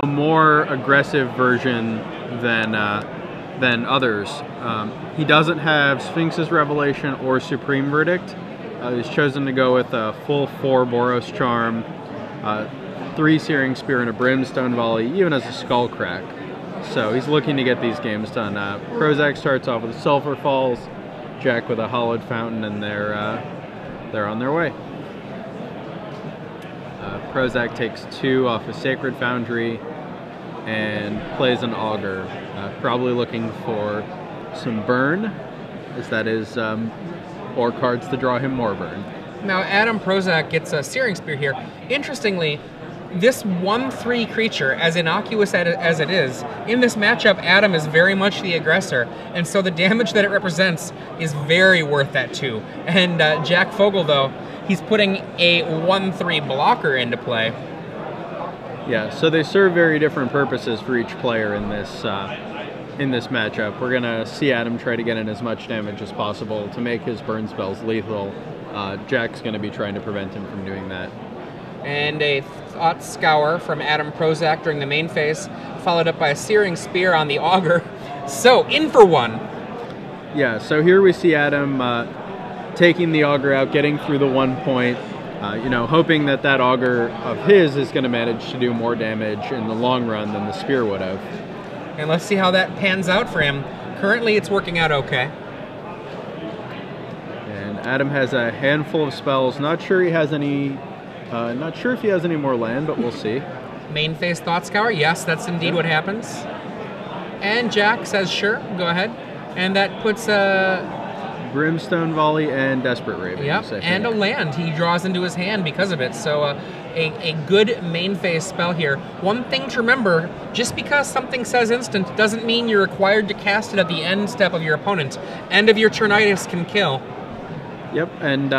a more aggressive version than others. He doesn't have Sphinx's Revelation or Supreme Verdict. He's chosen to go with a full 4 Boros Charm, 3 Searing Spear and a Brimstone Volley, even as a Skull Crack. So he's looking to get these games done. Prosak starts off with Sulphur Falls, Jack with a Hollowed Fountain, and they're on their way. Prosak takes 2 off a Sacred Foundry and plays an Augur, probably looking for some burn, as that is, or cards to draw him more burn. Now Adam Prosak gets a Searing Spear here. Interestingly, this 1/3 creature, as innocuous as it is, in this matchup, Adam is very much the aggressor, and so the damage that it represents is very worth that too. And Jack Fogle, though, he's putting a 1/3 blocker into play. Yeah, so they serve very different purposes for each player in this matchup. We're gonna see Adam try to get in as much damage as possible to make his burn spells lethal. Jack's gonna be trying to prevent him from doing that. And a Thought Scour from Adam Prosak during the main phase, followed up by a Searing Spear on the Augur. So, in for one. Yeah, so here we see Adam taking the Augur out, getting through the 1 point, hoping that Augur of his is going to manage to do more damage in the long run than the Spear would have. And let's see how that pans out for him. Currently, it's working out okay. And Adam has a handful of spells. Not sure if he has any more land, but we'll see. Main phase Thought Scour, yes, that's indeed what happens. And Jack says, sure, go ahead. And that puts Brimstone Volley and Desperate Ravens. Yep, and a land he draws into his hand because of it. So a good main phase spell here. One thing to remember, just because something says instant doesn't mean you're required to cast it at the end step of your opponent. End of your turnitis can kill. Yep, and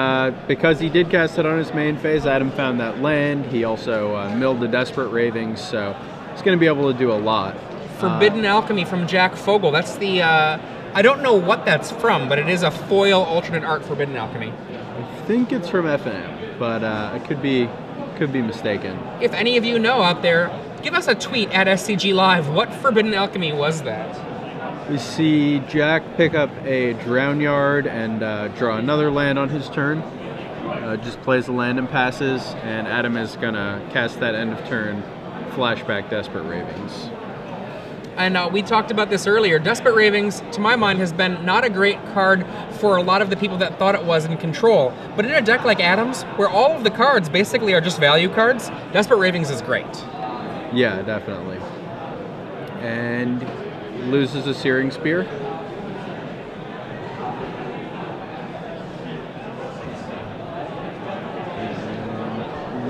because he did cast it on his main phase, Adam found that land. He also milled the Desperate Ravings, so he's going to be able to do a lot. Forbidden Alchemy from Jack Fogle. That's the... I don't know what that's from, but it is a foil alternate art Forbidden Alchemy. I think it's from FNM, but I could be mistaken. If any of you know out there, give us a tweet at SCG Live. What Forbidden Alchemy was that? We see Jack pick up a Drown Yard and draw another land on his turn. Just plays the land and passes, and Adam is gonna cast that end of turn flashback Desperate Ravings. And we talked about this earlier. Desperate Ravings, to my mind, has been not a great card for a lot of the people that thought it was in Control. But in a deck like Adam's, where all of the cards basically are just value cards, Desperate Ravings is great. Yeah, definitely. And loses a Searing Spear.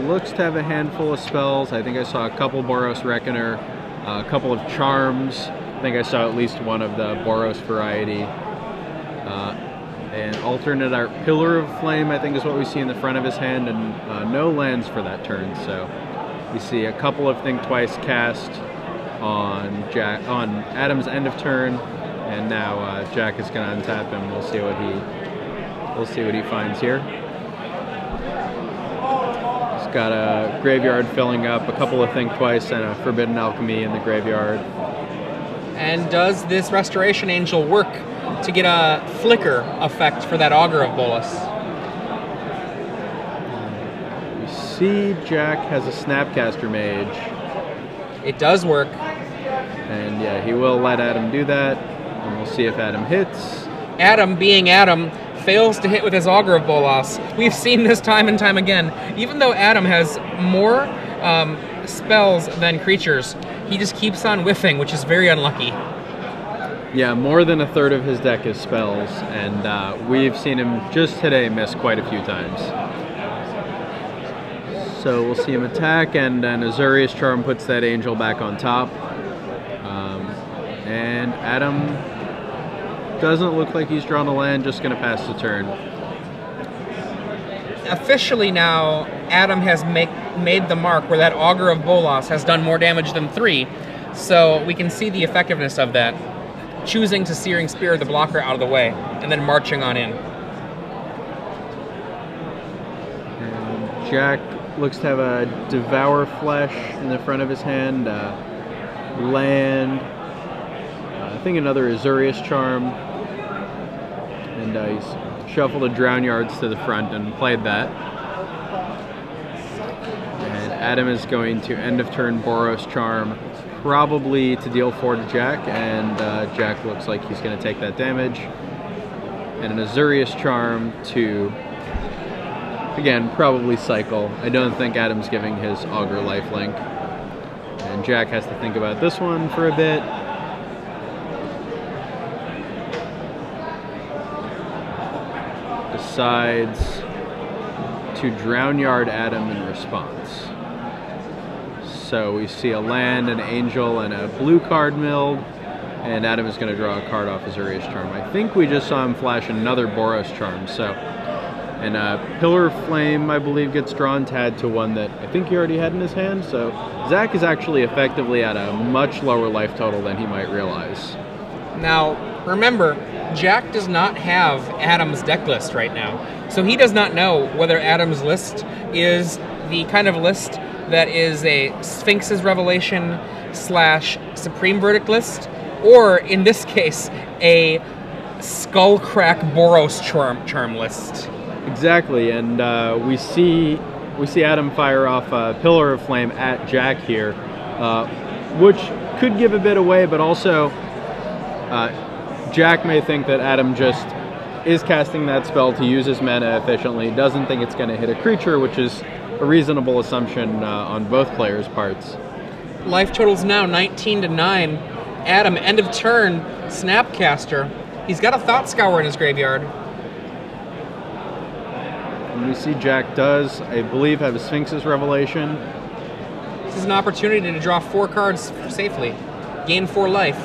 Looks to have a handful of spells. I think I saw a couple Boros Reckoner. A couple of Charms. I think I saw at least one of the Boros variety. And alternate art Pillar of Flame, I think, is what we see in the front of his hand, and no lands for that turn. So we see a couple of Think Twice cast on Adam's end of turn, and now Jack is going to untap him. We'll see what he finds here. Got a Graveyard filling up, a couple of Think Twice, and a Forbidden Alchemy in the graveyard. And does this Restoration Angel work to get a flicker effect for that Augur of Bolas? We see Jack has a Snapcaster Mage. It does work. And yeah, he will let Adam do that. And we'll see if Adam hits. Adam, being Adam, fails to hit with his Augur of Bolas. We've seen this time and time again. Even though Adam has more spells than creatures, he just keeps on whiffing, which is very unlucky. Yeah, more than a third of his deck is spells, and we've seen him just today miss quite a few times. So we'll see him attack, and then Azurius Charm puts that angel back on top. And Adam doesn't look like he's drawn a land, just going to pass the turn. Officially now, Adam has made the mark where that Augur of Bolas has done more damage than 3, so we can see the effectiveness of that. Choosing to Searing Spear the blocker out of the way, and then marching on in. And Jack looks to have a Devour Flesh in the front of his hand, land, I think another Azurius Charm, and he's shuffled a Drown Yards to the front and played that. And Adam is going to end of turn Boros Charm, probably to deal 4 to Jack, and Jack looks like he's going to take that damage. And an Azurius Charm to, again, probably cycle. I don't think Adam's giving his Augur lifelink. And Jack has to think about this one for a bit. Decides to Drown Yard Adam in response. So we see a land, an angel, and a blue card milled. And Adam is going to draw a card off Azurius Charm. I think we just saw him flash another Boros Charm. So, and Pillar of Flame, I believe, gets drawn to add to one that I think he already had in his hand. So Zach is actually effectively at a much lower life total than he might realize. Now, remember, Jack does not have Adam's deck list right now. So he does not know whether Adam's list is the kind of list that is a Sphinx's Revelation / Supreme Verdict list, or in this case, a Skullcrack Boros charm list. Exactly, and we see Adam fire off a Pillar of Flame at Jack here, which could give a bit away, but also Jack may think that Adam just is casting that spell to use his mana efficiently, doesn't think it's going to hit a creature, which is a reasonable assumption on both players' parts. Life total's now 19 to 9. Adam, end of turn, Snapcaster. He's got a Thought Scour in his graveyard. And we see Jack does, I believe, have a Sphinx's Revelation. This is an opportunity to draw 4 cards safely. Gain 4 life.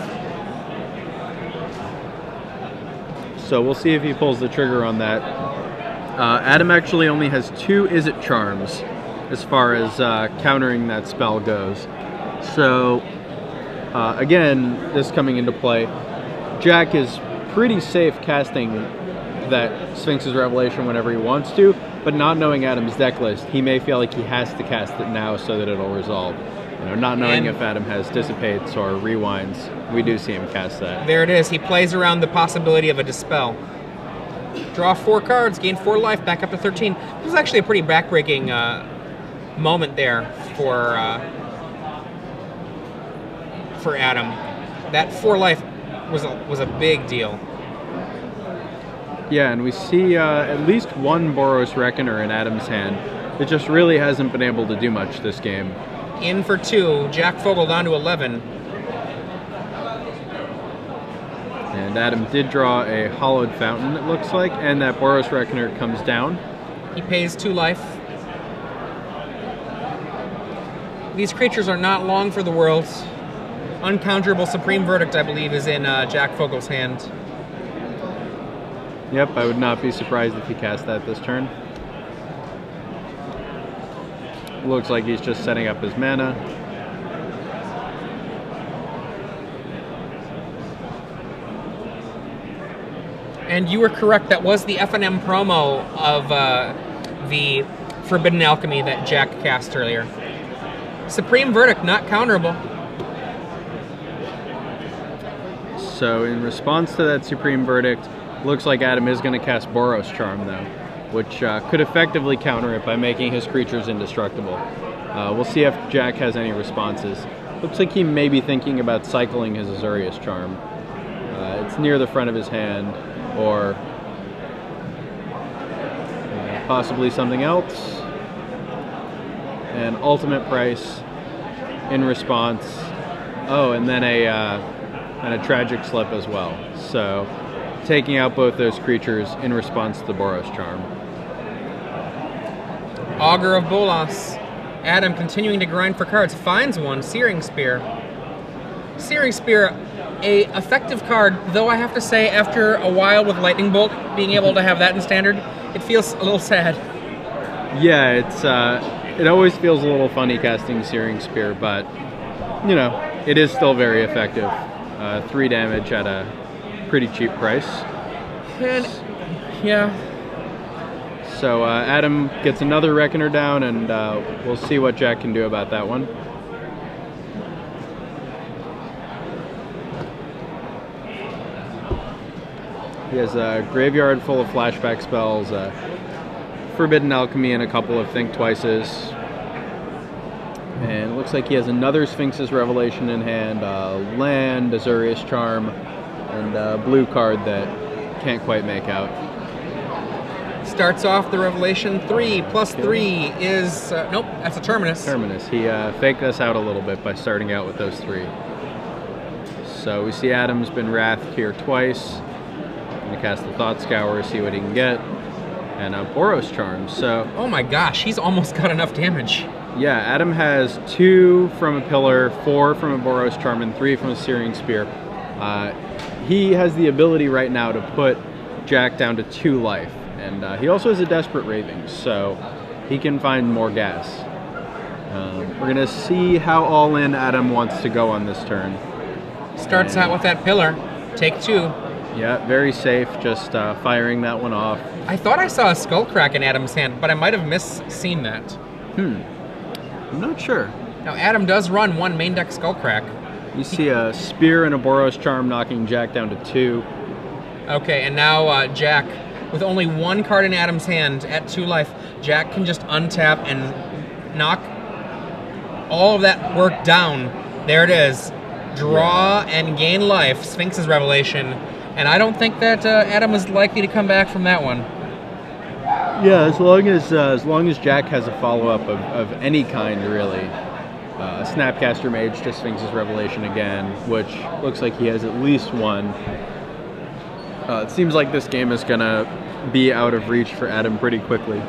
So we'll see if he pulls the trigger on that. Adam actually only has 2 Izzet Charms as far as countering that spell goes. So again, this coming into play, Jack is pretty safe casting that Sphinx's Revelation whenever he wants to, but not knowing Adam's deck list, he may feel like he has to cast it now so that it'll resolve. You know, not knowing if Adam has Dissipates or Rewinds, we do see him cast that. There it is. He plays around the possibility of a Dispel. Draw 4 cards, gain 4 life, back up to 13. This is actually a pretty backbreaking moment there for Adam. That 4 life was a big deal. Yeah, and we see at least one Boros Reckoner in Adam's hand. It just really hasn't been able to do much this game. In for 2, Jack Fogle down to 11. And Adam did draw a Hollowed Fountain, it looks like, and that Boros Reckoner comes down. He pays 2 life. These creatures are not long for the world. Uncounterable Supreme Verdict, I believe, is in Jack Fogle's hand. Yep, I would not be surprised if he cast that this turn. Looks like he's just setting up his mana. And you were correct, that was the F&M promo of the Forbidden Alchemy that Jack cast earlier. Supreme Verdict, not counterable. So in response to that Supreme Verdict, looks like Adam is going to cast Boros Charm though, which could effectively counter it by making his creatures indestructible. We'll see if Jack has any responses. Looks like he may be thinking about cycling his Azurius Charm. It's near the front of his hand, or possibly something else. And ultimate price in response. Oh, and then a tragic slip as well. So taking out both those creatures in response to the Boros Charm. Augur of Bolas. Adam continuing to grind for cards, finds one, Searing Spear. Searing Spear, a effective card, though I have to say after a while with Lightning Bolt, being able to have that in Standard, it feels a little sad. Yeah, it always feels a little funny casting Searing Spear, but, you know, it is still very effective. 3 damage at a pretty cheap price. And, yeah. So Adam gets another Reckoner down, and we'll see what Jack can do about that one. He has a graveyard full of flashback spells, Forbidden Alchemy, and a couple of Think Twices. And it looks like he has another Sphinx's Revelation in hand, land, Azorius Charm, and a blue card that can't quite make out. Starts off the Revelation 3 plus 3 is nope, that's a Terminus. Terminus. He faked us out a little bit by starting out with those 3. So we see Adam's been wrathed here twice. Gonna cast the Thought Scour, see what he can get, and a Boros Charm. So oh my gosh, he's almost got enough damage. yeah, Adam has 2 from a Pillar, 4 from a Boros Charm, and 3 from a Searing Spear. He has the ability right now to put Jack down to 2 life, and he also has a Desperate Ravings, so he can find more gas. We're gonna see how all in Adam wants to go on this turn. Starts out with that Pillar, take 2. Yeah, very safe, just firing that one off. I thought I saw a Skullcrack in Adam's hand, but I might have misseen that. I'm not sure. Now Adam does run 1 main deck Skullcrack. You see a Spear and a Boros Charm knocking Jack down to 2. Okay, and now Jack, with only 1 card in Adam's hand at 2 life, Jack can just untap and knock all of that work down. There it is. Draw and gain life, Sphinx's Revelation. And I don't think that Adam is likely to come back from that one. Yeah, as long as Jack has a follow-up of any kind, really. Snapcaster Mage to Sphinx's Revelation again, which looks like he has at least 1. It seems like this game is gonna be out of reach for Adam pretty quickly.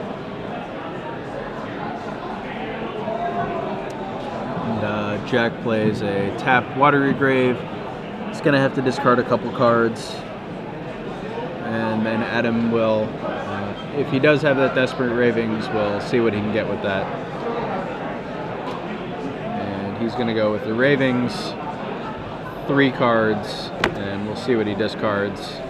And Jack plays a tapped Watery Grave. He's gonna have to discard a couple cards, and then Adam will, if he does have that Desperate Ravings, we'll see what he can get with that. And he's gonna go with the Ravings, 3 cards, and we'll see what he discards.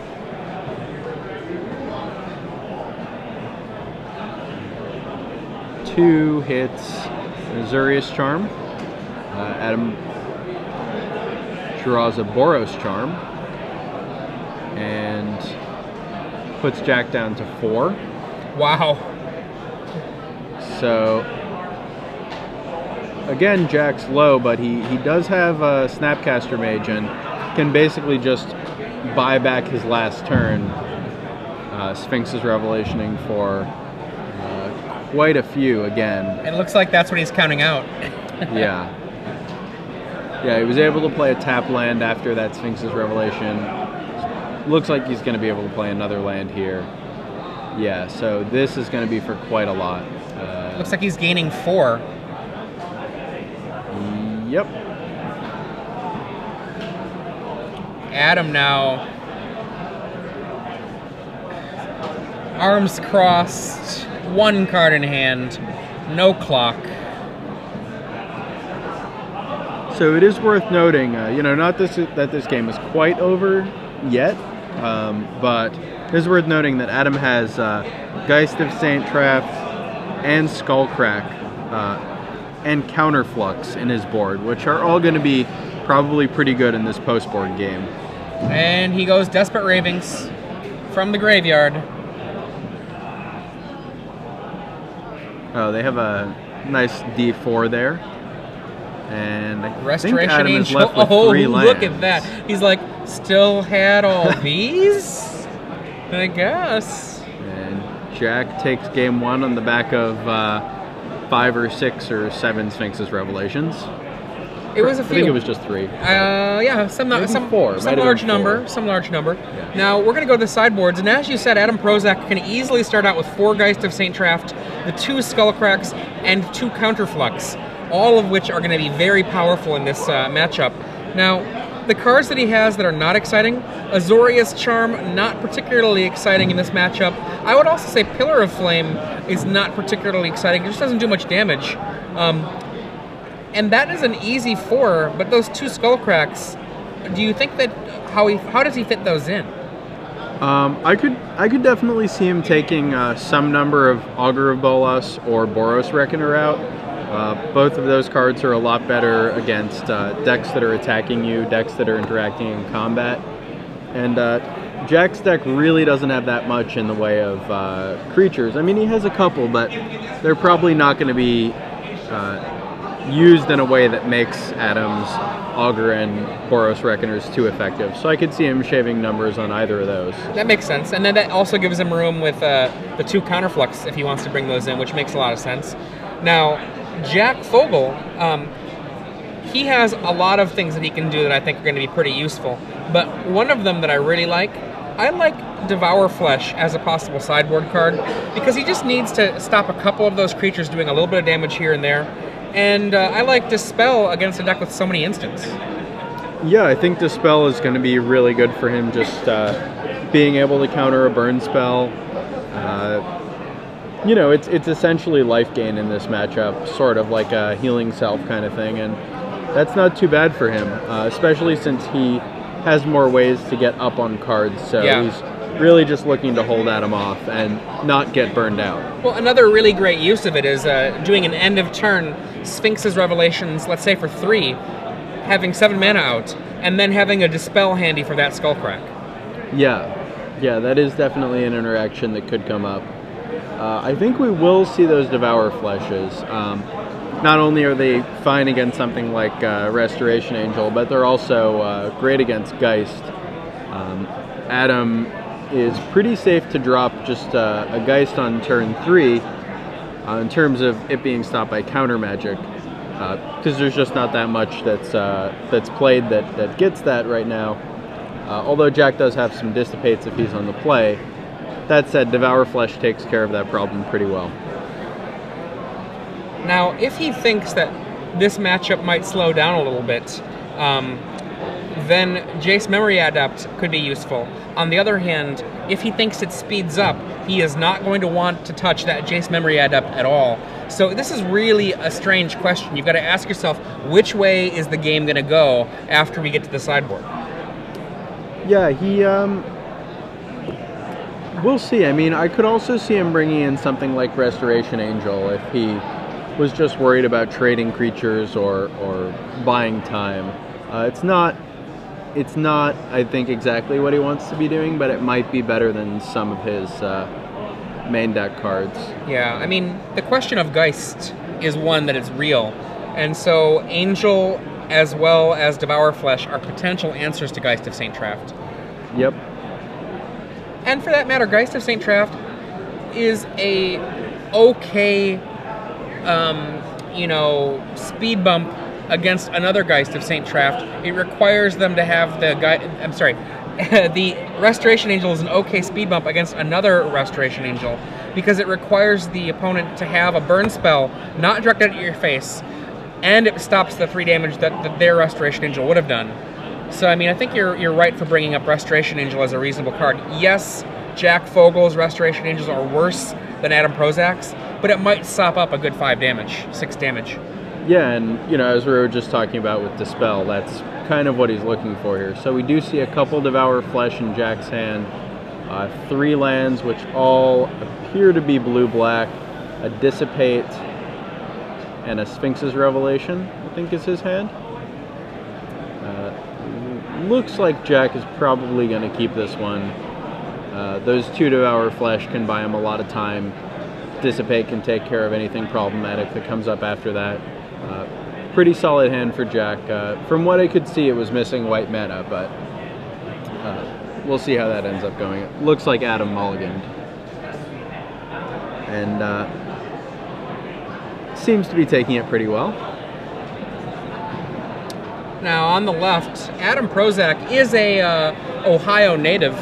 Two hits, Azorius Charm. Adam draws a Boros Charm and puts Jack down to 4. Wow. So again, Jack's low, but he does have a Snapcaster Mage and can basically just buy back his last turn. Sphinx's Revelationing for quite a few again. It looks like that's what he's counting out. Yeah. Yeah, he was able to play a tap land after that Sphinx's Revelation. Looks like he's going to be able to play another land here. Yeah, so this is going to be for quite a lot. Looks like he's gaining 4. Yep. Adam now, arms crossed, 1 card in hand, no clock. So it is worth noting, not that this game is quite over yet, but it is worth noting that Adam has Geist of Saint Traft and Skullcrack and Counterflux in his board, which are all going to be probably pretty good in this post-board game. And he goes Desperate Ravings from the graveyard. Oh, they have a nice D4 there. And I Restoration think Adam Angel. is left with 3 lands. Look at that. He's like, still had all these? I guess. And Jack takes game 1 on the back of 5 or 6 or 7 Sphinx's Revelations. It was a few. I think it was just 3. Yeah, some 4. Some large number. Some large number. Yeah. Now we're gonna go to the sideboards, and as you said, Adam Prosak can easily start out with 4 Geist of Saint Traft, the 2 Skullcracks, and 2 Counterflux, all of which are going to be very powerful in this matchup. Now, the cards that he has that are not exciting, Azorius Charm, not particularly exciting in this matchup. I would also say Pillar of Flame is not particularly exciting. It just doesn't do much damage. And that is an easy 4, but those 2 Skullcracks, do you think that, how does he fit those in? I could definitely see him taking some number of Augur of Bolas or Boros Reckoner out. Both of those cards are a lot better against decks that are attacking you, decks that are interacting in combat. And Jack's deck really doesn't have that much in the way of creatures. I mean, he has a couple, but they're probably not going to be used in a way that makes Adam's Augur and Boros Reckoners too effective. So I could see him shaving numbers on either of those. That makes sense. And then that also gives him room with the 2 counterflux if he wants to bring those in, which makes a lot of sense. Now, Jack Fogle, he has a lot of things that he can do that I think are going to be pretty useful. But one of them that I really like, I like Devour Flesh as a possible sideboard card because he just needs to stop a couple of those creatures doing a little bit of damage here and there. And I like Dispel against a deck with so many instants. Yeah, I think Dispel is going to be really good for him, just being able to counter a burn spell. You know, it's essentially life gain in this matchup, sort of like a healing self kind of thing, and that's not too bad for him, especially since he has more ways to get up on cards, so he's really just looking to hold Adam off and not get burned out. Well, another really great use of it is doing an end of turn Sphinx's Revelations, let's say for 3, having 7 mana out, and then having a Dispel handy for that Skullcrack. Yeah, that is definitely an interaction that could come up. I think we will see those Devour Fleshes. Not only are they fine against something like Restoration Angel, but they're also great against Geist. Adam is pretty safe to drop just a Geist on turn 3 in terms of it being stopped by counter magic, because there's just not that much that's played that gets that right now. Although Jack does have some dissipates if he's on the play. That said, Devour Flesh takes care of that problem pretty well. Now, if he thinks that this matchup might slow down a little bit, then Jace Memory Adept could be useful. On the other hand, if he thinks it speeds up, he is not going to want to touch that Jace Memory Adept at all. So this is really a strange question. You've got to ask yourself, which way is the game going to go after we get to the sideboard? Yeah, we'll see. I mean, I could also see him bringing in something like Restoration Angel if he was just worried about trading creatures or buying time. It's not, I think, exactly what he wants to be doing, but it might be better than some of his main deck cards. Yeah, I mean, the question of Geist is one that is real, and so Angel as well as Devour Flesh are potential answers to Geist of St. Traft. Yep. And for that matter, Geist of St. Traft is a okay, speed bump against another Geist of St. Traft. It requires them to have the Restoration Angel is an okay speed bump against another Restoration Angel because it requires the opponent to have a burn spell not directed at your face, and it stops the 3 damage that their Restoration Angel would have done. So, I mean, I think you're right for bringing up Restoration Angel as a reasonable card. Yes, Jack Fogle's Restoration Angels are worse than Adam Prosak's, but it might sop up a good 6 damage. Yeah, and, as we were just talking about with Dispel, that's kind of what he's looking for here. So we do see a couple Devour Flesh in Jack's hand, 3 lands, which all appear to be blue-black, a Dissipate, and a Sphinx's Revelation, I think is his hand. Looks like Jack is probably going to keep this one. Those 2 Devour Flesh can buy him a lot of time. Dissipate can take care of anything problematic that comes up after that. Pretty solid hand for Jack. From what I could see, it was missing white mana, but we'll see how that ends up going. It looks like Adam mulliganed. And seems to be taking it pretty well. Now, on the left, Adam Prosak is a Ohio native,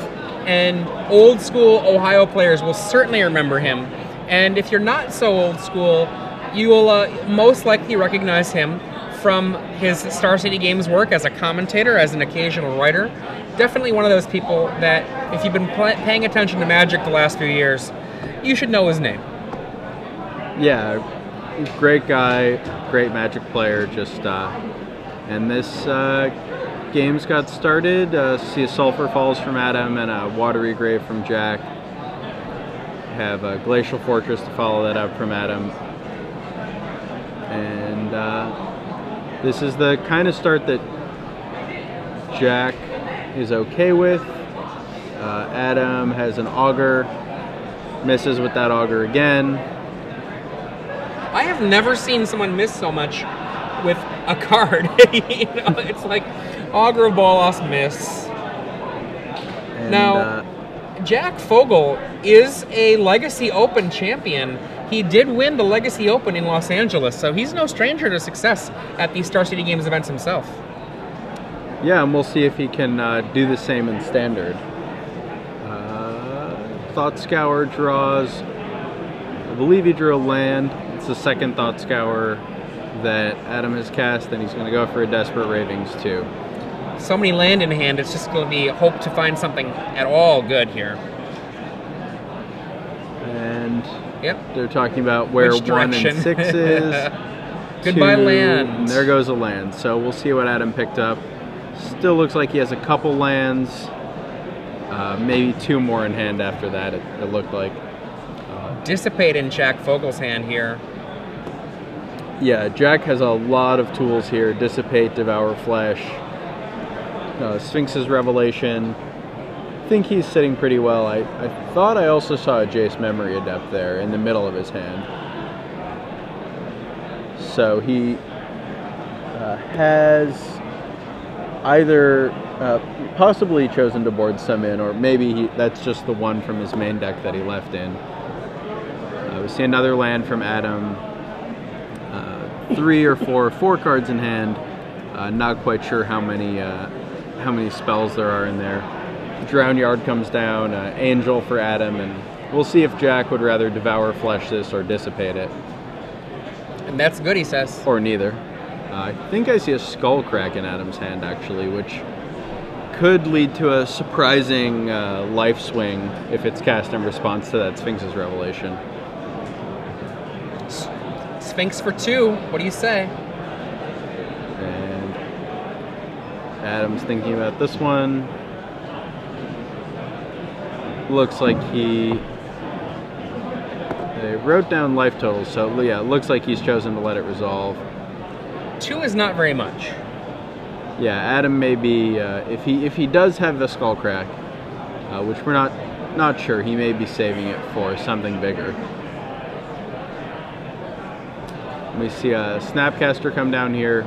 and old school Ohio players will certainly remember him. And if you're not so old school, you will most likely recognize him from his Star City Games work as a commentator, as an occasional writer. Definitely one of those people that, if you've been paying attention to Magic the last few years, you should know his name. Yeah, great guy, great Magic player, just... and this games got started. See a Sulphur Falls from Adam and a Watery Grave from Jack. Have a Glacial Fortress to follow that up from Adam. And this is the kind of start that Jack is okay with. Adam has an Augur, misses with that Augur again. I have never seen someone miss so much with a card. You know, it's like Augur of Bolas, miss. And, now, Jack Fogle is a Legacy Open champion. He did win the Legacy Open in Los Angeles, so he's no stranger to success at these Star City Games events himself. Yeah, and we'll see if he can do the same in Standard. Thought Scour draws. I believe he drew a land. It's the second Thought Scour that Adam has cast, and he's going to go for a Desperate Ravings too. So many land in hand, it's just going to be hope to find something at all good here. And yep, they're talking about where 1 and 6 is. Goodbye 2, land. And there goes a land. So we'll see what Adam picked up. Still looks like he has a couple lands. Maybe 2 more in hand after that, it looked like. Dissipate in Jack Fogle's hand here. Yeah, Jack has a lot of tools here. Dissipate, Devour Flesh, Sphinx's Revelation. I think he's sitting pretty well. I thought I also saw a Jace Memory Adept there in the middle of his hand. So he has either possibly chosen to board some in, or maybe that's just the one from his main deck that he left in. We see another land from Adam. 3 or 4 cards in hand. Not quite sure how many spells there are in there. Drown Yard comes down. Angel for Adam, and we'll see if Jack would rather Devour Flesh this or Dissipate it. And that's good, he says. Or neither. I think I see a Skullcrack in Adam's hand, actually, which could lead to a surprising life swing if it's cast in response to that Sphinx's Revelation. Sphinx for 2. What do you say? And Adam's thinking about this one. Looks like they wrote down life totals, so yeah, it looks like he's chosen to let it resolve. 2 is not very much. Yeah, Adam may be, if he does have the Skullcrack, which we're not sure, he may be saving it for something bigger. We see a Snapcaster come down here.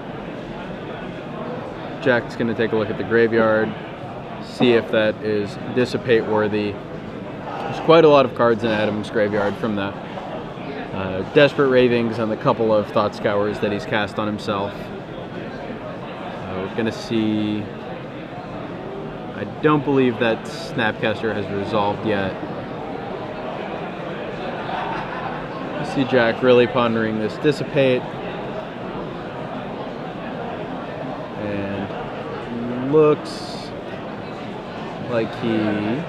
Jack's going to take a look at the graveyard, see if that is Dissipate worthy. There's quite a lot of cards in Adam's graveyard from the Desperate Ravings and the couple of Thought Scours that he's cast on himself. We're going to see... I don't believe that Snapcaster has resolved yet. See Jack really pondering this Dissipate, and looks like he's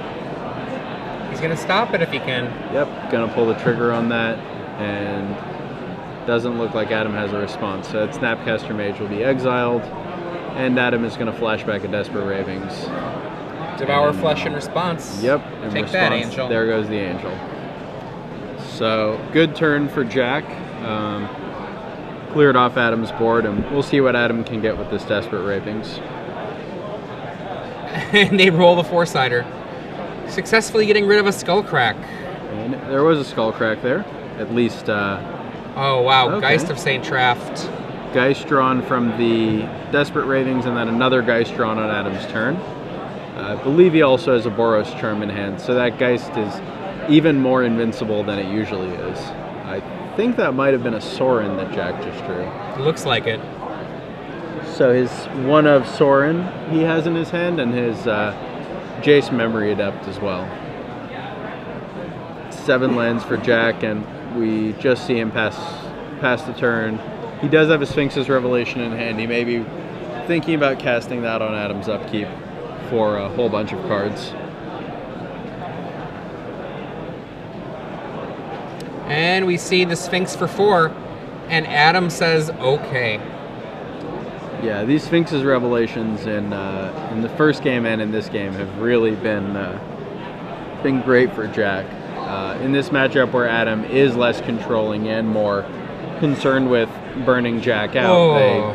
gonna stop it if he can. Yep, gonna pull the trigger on that, and doesn't look like Adam has a response. So that Snapcaster Mage will be exiled, and Adam is gonna flash back a Desperate Ravings. Devour Flesh in response. Yep, in Take response, that, Angel. There goes the Angel. So, good turn for Jack. Cleared off Adam's board, and we'll see what Adam can get with this Desperate Ravings. And they roll the 4-sider. Successfully getting rid of a Skullcrack. And there was a Skullcrack there. At least, oh, wow. Okay. Geist of St. Traft. Geist drawn from the Desperate Ravings, and then another Geist drawn on Adam's turn. I believe he also has a Boros Charm in hand, so that Geist is even more invincible than it usually is. I think that might have been a Sorin that Jack just drew. Looks like it. So his one of Sorin he has in his hand, and his Jace Memory Adept as well. 7 lands for Jack, and we just see him pass the turn. He does have a Sphinx's Revelation in hand. He may be thinking about casting that on Adam's upkeep for a whole bunch of cards. And we see the Sphinx for 4, and Adam says, okay. Yeah, these Sphinx's revelations in the first game and in this game have really been great for Jack. In this matchup where Adam is less controlling and more concerned with burning Jack out, Oh,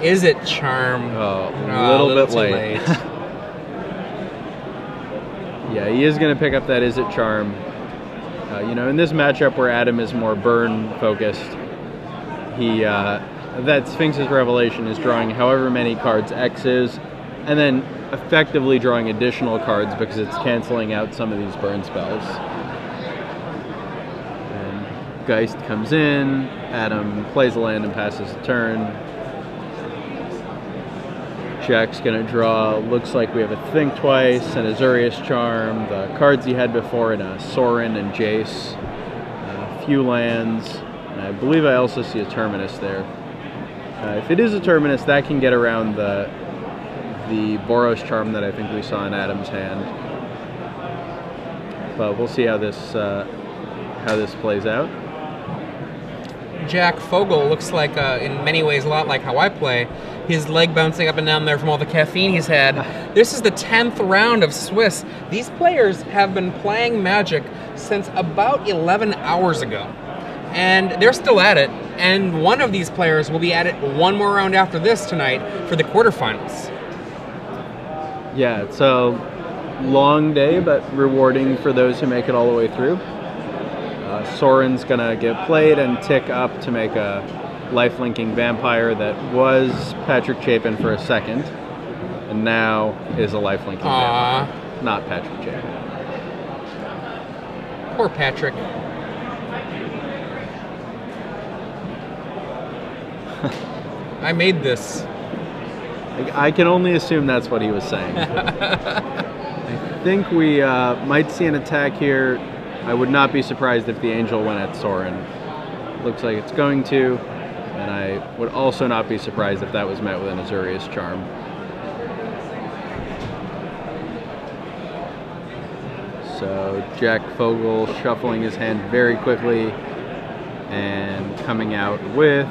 is it charm? A little bit late. Yeah, he is going to pick up that is it charm. You know, in this matchup where Adam is more burn focused, that Sphinx's Revelation is drawing however many cards X is, and then effectively drawing additional cards because it's canceling out some of these burn spells. And Geist comes in, Adam plays a land and passes the turn. Jack's gonna draw, looks like we have a Think Twice, an Azurius Charm, the cards he had before in a Sorin and Jace, a few lands, and I believe I also see a Terminus there. If it is a Terminus, that can get around the Boros Charm that I think we saw in Adam's hand. But we'll see how this plays out. Jack Fogle looks like, in many ways, a lot like how I play. His leg bouncing up and down there from all the caffeine he's had. This is the 10th round of Swiss. These players have been playing Magic since about 11 hours ago. And they're still at it. And one of these players will be at it one more round after this tonight for the quarterfinals. Yeah, it's a long day, but rewarding for those who make it all the way through. Sorin's gonna get played and tick up to make a life-linking vampire that was Patrick Chapin for a second, and now is a life-linking vampire. Not Patrick Chapin. Poor Patrick. I made this. I can only assume that's what he was saying. I think we might see an attack here. I would not be surprised if the Angel went at Sorin. Looks like it's going to, and I would also not be surprised if that was met with an Azurius Charm. So Jack Fogle shuffling his hand very quickly and coming out with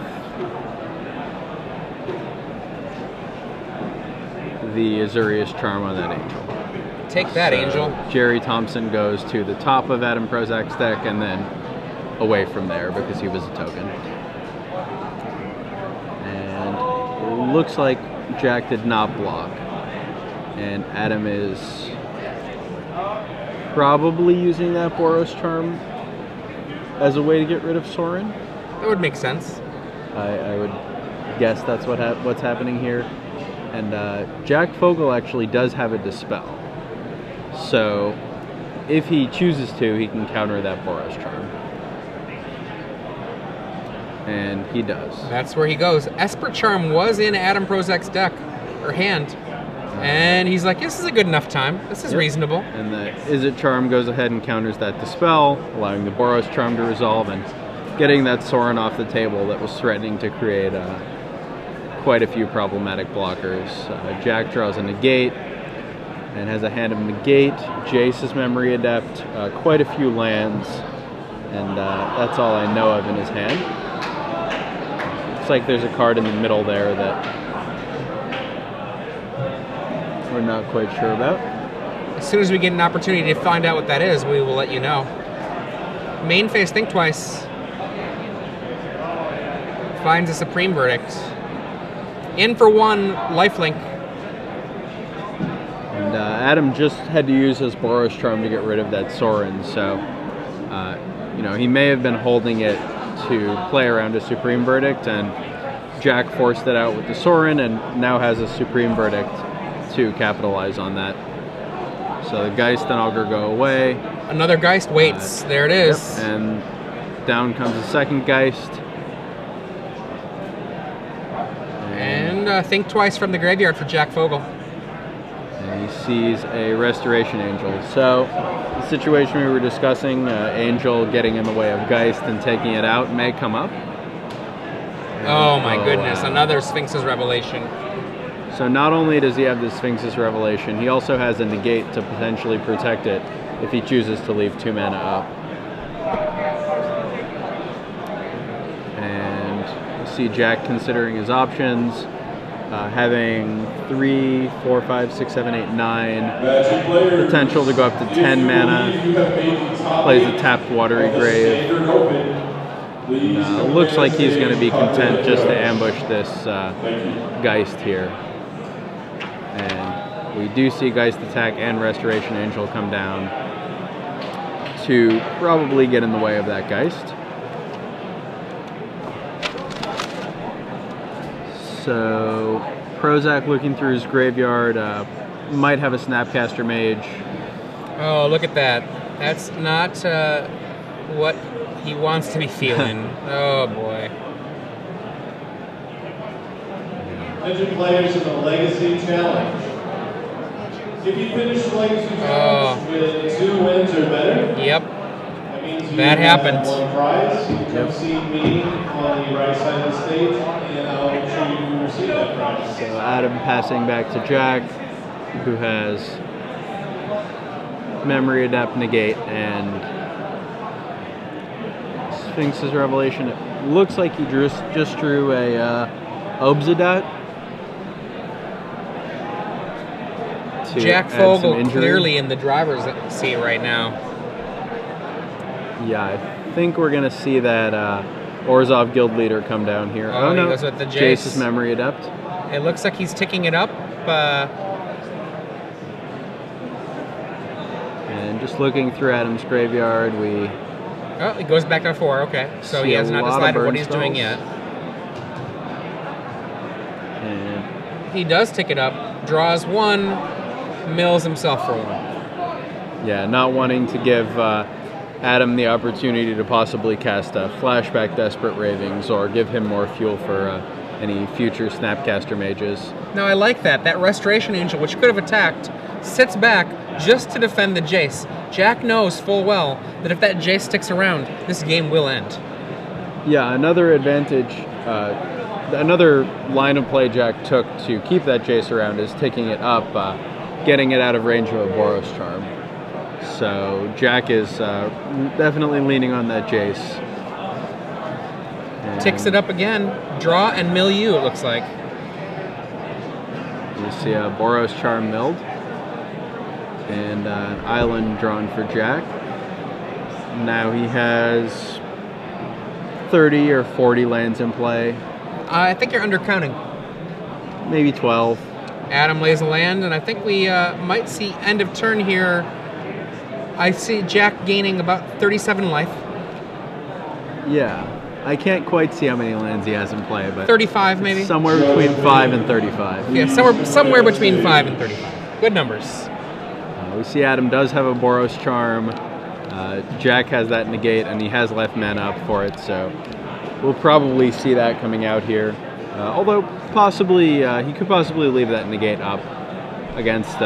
the Azurius Charm on that Angel. Take that, Angel. Jerry Thompson goes to the top of Adam Prozak's deck and then away from there because he was a token. And it looks like Jack did not block. And Adam is probably using that Boros Charm as a way to get rid of Sorin. That would make sense. I would guess that's what's happening here. And Jack Fogle actually does have a Dispel. So if he chooses to, he can counter that Boros Charm. And he does. That's where he goes. Esper Charm was in Adam Prozak's deck, or hand. And he's like, this is a good enough time. This is reasonable. And the Izzet Charm goes ahead and counters that Dispel, allowing the Boros Charm to resolve and getting that Sorin off the table that was threatening to create quite a few problematic blockers. Jack draws a Negate and has a hand of Negate. Jace is Memory Adept, quite a few lands, and that's all I know of in his hand. Looks like there's a card in the middle there that we're not quite sure about. As soon as we get an opportunity to find out what that is, we will let you know. Main phase Think Twice finds a Supreme Verdict. In for one, lifelink. And Adam just had to use his Boros Charm to get rid of that Sorin, so you know, he may have been holding it to play around a Supreme Verdict, and Jack forced it out with the Sorin and now has a Supreme Verdict to capitalize on that. So the Geist and Augur go away. Another Geist waits. There it is. Yep, and down comes a second Geist. And Think Twice from the graveyard for Jack Fogle. And he sees a Restoration Angel. So the situation we were discussing, Angel getting in the way of Geist and taking it out, may come up. Oh my goodness, another Sphinx's Revelation. So not only does he have the Sphinx's Revelation, he also has a Negate to potentially protect it if he chooses to leave 2 mana up. And you see Jack considering his options. having 3, 4, 5, 6, 7, 8, 9 potential to go up to 10 mana. Plays a tapped Watery Grave. Looks like he's going to be content just to ambush this Geist here. And we do see Geist Attack and Restoration Angel come down to probably get in the way of that Geist. So Prosak, looking through his graveyard, might have a Snapcaster Mage. Oh, look at that. That's not what he wants to be feeling. Oh, boy. Attention players in the Legacy Challenge. If you finish the Legacy Challenge with 2 wins or better, yep, that means you that happened. have 1 prize. You come see me on the right side of the stage, and I'll make sure you receive that prize. So Adam passing back to Jack, who has Memory Adept, Negate, and Sphinx's Revelation. It looks like he just drew a Obsidat. Jack Fogle clearly in the driver's seat right now. Yeah, I think we're going to see that Orzhov Guild Leader come down here. Oh, no, he goes with the Jace's Memory Adept. It looks like he's ticking it up. And just looking through Adam's graveyard, we... Oh, he goes back to 4, okay. So he has not decided what he's doing yet. And he does tick it up, draws 1, mills himself for 1. Yeah, not wanting to give Adam the opportunity to possibly cast a Flashback Desperate Ravings or give him more fuel for any future Snapcaster Mages. Now I like that. That Restoration Angel, which could have attacked, sits back just to defend the Jace. Jack knows full well that if that Jace sticks around, this game will end. Yeah, another advantage, another line of play Jack took to keep that Jace around is taking it up, getting it out of range of a Boros Charm. So Jack is definitely leaning on that Jace. And ticks it up again. Draw and mill you, it looks like. You see a Boros Charm milled. And an island drawn for Jack. Now he has 30 or 40 lands in play. I think you're undercounting. Maybe 12. Adam lays a land, and I think we might see end of turn here. I see Jack gaining about 37 life. Yeah. I can't quite see how many lands he has in play, but 35 maybe? Somewhere between 5 and 35. Yeah, somewhere between 5 and 35. Good numbers. We see Adam does have a Boros Charm. Jack has that negate, and he has left mana up for it, so we'll probably see that coming out here. Although possibly he could possibly leave that negate up against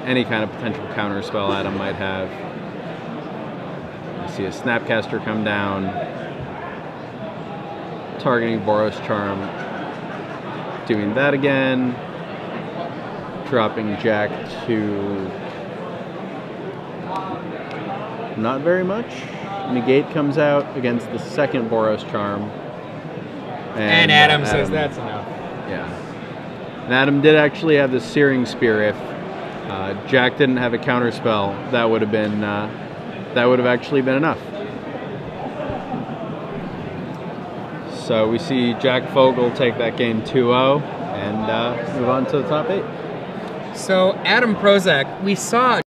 any kind of potential counter spell Adam might have. We see a Snapcaster come down, targeting Boros Charm, doing that again, dropping Jack to not very much. Negate comes out against the second Boros Charm. And Adam says that's enough. Yeah. And Adam did actually have the Searing Spear. If Jack didn't have a counter spell, that would have actually been enough. So we see Jack Fogle take that game 2-0 and move on to the top 8. So Adam Prosak, we saw